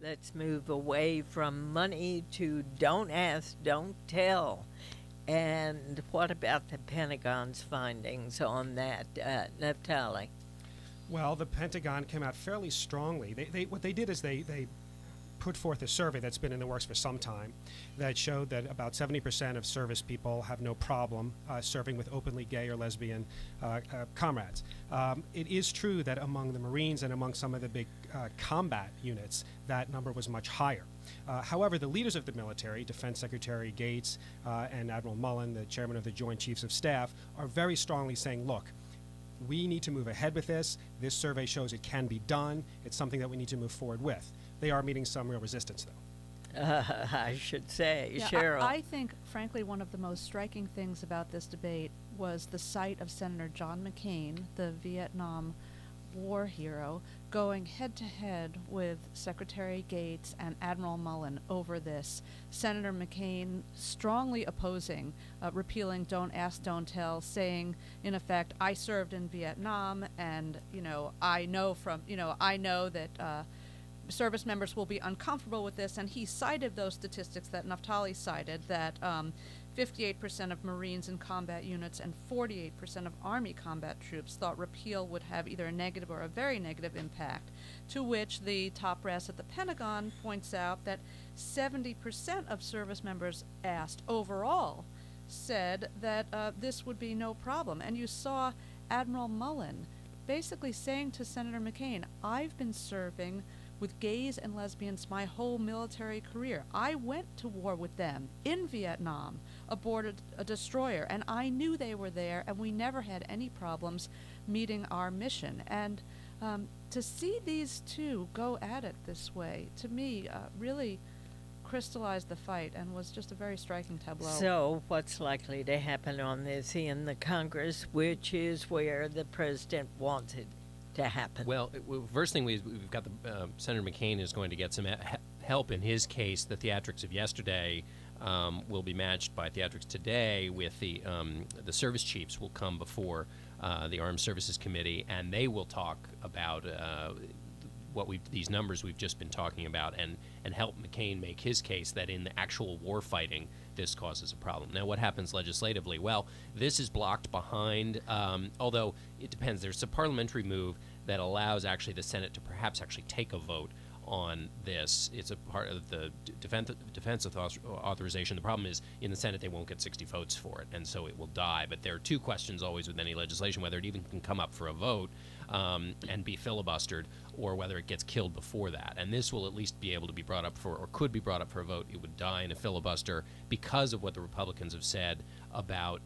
Let's move away from money to don't ask, don't tell. And what about the Pentagon's findings on that, Naphtali? Well, the Pentagon came out fairly strongly. What they did is they put forth a survey that's been in the works for some time that showed that about 70% of service people have no problem serving with openly gay or lesbian comrades. It is true that among the Marines and among some of the big combat units, that number was much higher. However, the leaders of the military, Defense Secretary Gates and Admiral Mullen, the chairman of the Joint Chiefs of Staff, are very strongly saying, look, we need to move ahead with this. This survey shows it can be done. It's something that we need to move forward with. They are meeting some real resistance, though. I should say. Yeah, Cheryl. I think, frankly, one of the most striking things about this debate was the sight of Senator John McCain, the Vietnam War hero, going head-to-head with Secretary Gates and Admiral Mullen over this. Senator McCain strongly opposing repealing Don't Ask, Don't Tell, saying, in effect, I served in Vietnam, and, I know that service members will be uncomfortable with this, and he cited those statistics that Naphtali cited, that 58% of Marines in combat units and 48% of Army combat troops thought repeal would have either a negative or a very negative impact, to which the top brass at the Pentagon points out that 70% of service members asked overall said that this would be no problem. And you saw Admiral Mullen basically saying to Senator McCain, I've been serving with gays and lesbians my whole military career. I went to war with them in Vietnam aboard a destroyer, and I knew they were there, and we never had any problems meeting our mission. And to see these two go at it this way, to me, really crystallized the fight and was just a very striking tableau. So what's likely to happen on this in the Congress, which is where the president wants it to happen? Well, first thing we've got Senator McCain is going to get some help in his case. The theatrics of yesterday will be matched by theatrics today with the service chiefs will come before the Armed Services Committee, and they will talk about these numbers we've just been talking about, and help McCain make his case that in the actual war fighting, this causes a problem. Now, what happens legislatively? Well, this is blocked behind, although it depends. There's a parliamentary move that allows actually the Senate to perhaps actually take a vote on this. It's a part of the defense authorization. The problem is in the Senate they won't get 60 votes for it, and so it will die. But there are two questions always with any legislation, whether it even can come up for a vote and be filibustered, or whether it gets killed before that. And this will at least be able to be brought up for, or could be brought up for a vote. It would die in a filibuster because of what the Republicans have said about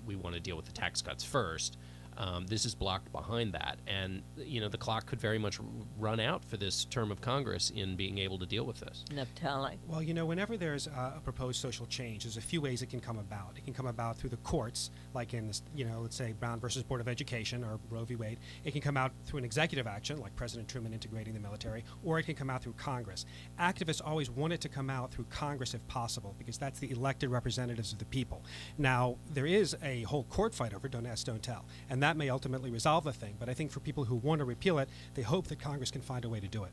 we want to deal with the tax cuts first. This is blocked behind that, and the clock could very much run out for this term of Congress in being able to deal with this. Naphtali. Well, whenever there's a proposed social change, there's a few ways it can come about. It can come about through the courts, like in this, let's say Brown versus Board of Education or Roe v. Wade. It can come out through an executive action, like President Truman integrating the military, or it can come out through Congress. Activists always want it to come out through Congress if possible, because that's the elected representatives of the people. Now, there is a whole court fight over Don't Ask, Don't Tell, and that may ultimately resolve the thing, but I think for people who want to repeal it, they hope that Congress can find a way to do it.